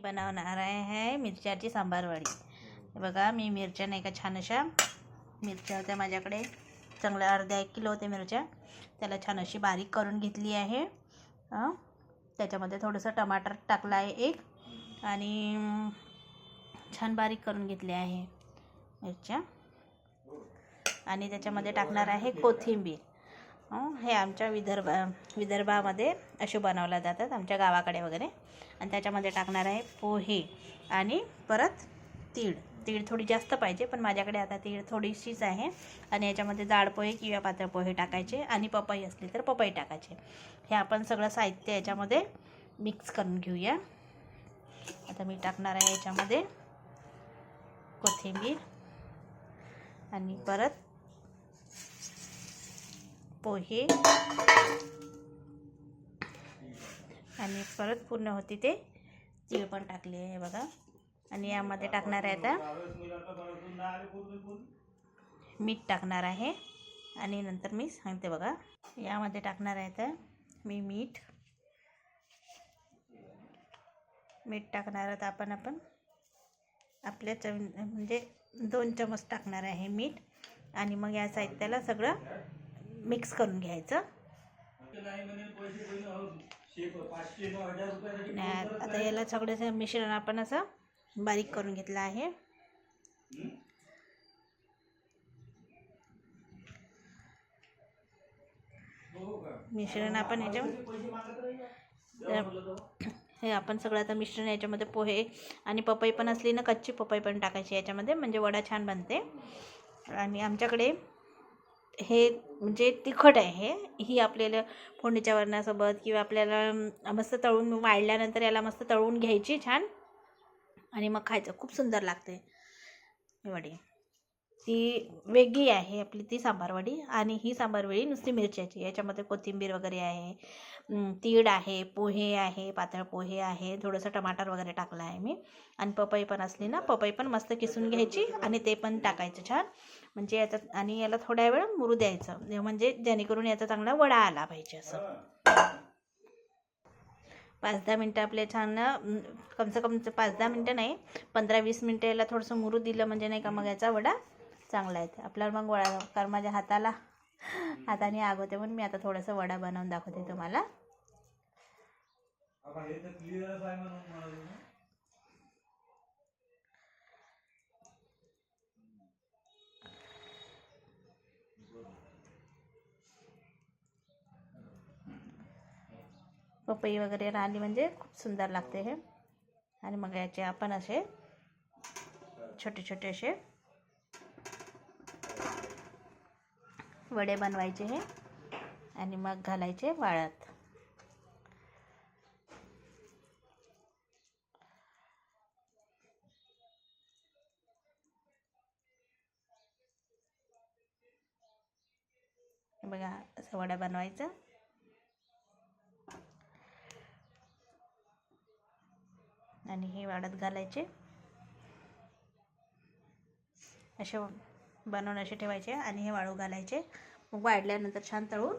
बनवणार आहे मिरच्याची सांबार वडी। बघा मी मिरच्या नाही का छान अशा मिरच्या होत्या माझ्याकडे, चांगल्या अर्धा 1 किलो होते मिरच्या, त्याला छान अशी बारीक करून घेतली आहे। त्याच्यामध्ये थोडंसं टमाटर टाकलं आहे एक, आणि छान बारीक करून घेतले आहे मिरच्या, आणि त्याच्यामध्ये टाकणार आहे कोथिंबीर। हे आमच्या विदर्भामध्ये असे बनवले जातात, आमच्या गावाकडे वगैरे। आणि त्याच्यामध्ये टाकणार आहे पोहे, आणि परत तीळ थोडी जास्त पाहिजे, पण माझ्याकडे आता तीळ थोडीशीच आहे। आणि याच्यामध्ये जाड पोहे किंवा पातळ पोहे टाकायचे, आणि पपई असली तर पपई टाकायचे। हे आपण सगळं साहित्य याच्यामध्ये मिक्स करून घेऊया। आता मी टाकणार आहे याच्यामध्ये कोथिंबीर, आणि परत पोहे, आणि परत पूर्ण होती ते तीळ पण टाकले आहे बघा। आणि यामध्ये टाकणार आहे आता मीठ टाकणार आहे, आणि नंतर मी सांगते बघा। यामध्ये टाकणार आहे आता मी मीठ टाकणार आहोत आपण आपल्या म्हणजे 2 चमच टाकणार आहे मीठ। आणि मग या साहित्याला सगळं मिक्स करून घ्यायचं। आता याला सगळं मिश्रण आपण असं बारीक करून घेतलं आहे। मिश्रण आपण हे आपण सगळं आता मिश्रण याच्यामध्ये पोहे आणि पपई पण असली ना, कच्ची पपई पण टाकायची याच्यामध्ये, म्हणजे वडा छान बनते। आणि आमच्याकडे हे म्हणजे तिखट आहे, ही आपल्याला फोडणीच्या वरणासोबत किंवा आपल्याला मस्त तळून वाळल्यानंतर याला मस्त तळून घ्यायची छान, आणि मग खायचं, खूप सुंदर लागते ही वडी। ती वेगळी आहे आपली ती सांबार वडी, आणि ही सांबार वडी नुसती मिरच्याची, याच्यामध्ये कोथिंबीर वगैरे आहे, तीळ आहे, पोहे आहे, पातळ पोहे आहे, थोडंसं टमाटर वगैरे टाकलं आहे मी। आणि पपई पण असली ना, पपई पण मस्त किसून घ्यायची आणि ते पण टाकायचं छान, म्हणजे याचा, आणि याला थोड्या वेळ मुरू द्यायचं, म्हणजे जेणेकरून याचा चांगला वडा आला पाहिजे। असं 5-10 मिनटं आपले छान, कमसे कम 5-10 मिनटं नाही, 15-20 मिनटं याला थोडंसं मुरू दिलं म्हणजे नाही का, मग याचा वडा चांगला येते आपल्याला। मग वडा, कारण माझ्या हाताने आग होते, म्हणून मी आता थोडंसं वडा बनवून दाखवते तुम्हाला। पपई वगैरे राहिली म्हणजे खूप सुंदर लागते हे। आणि मग याचे आपण असे छोटे छोटे असे वडे बनवायचे हे, आणि मग घालायचे वाळत। बघा असं वडा बनवायचं, आणि हे वाळत घालायचे, असे बनवून असे ठेवायचे, आणि हे वाळू घालायचे। मग वाळल्यानंतर छान तळून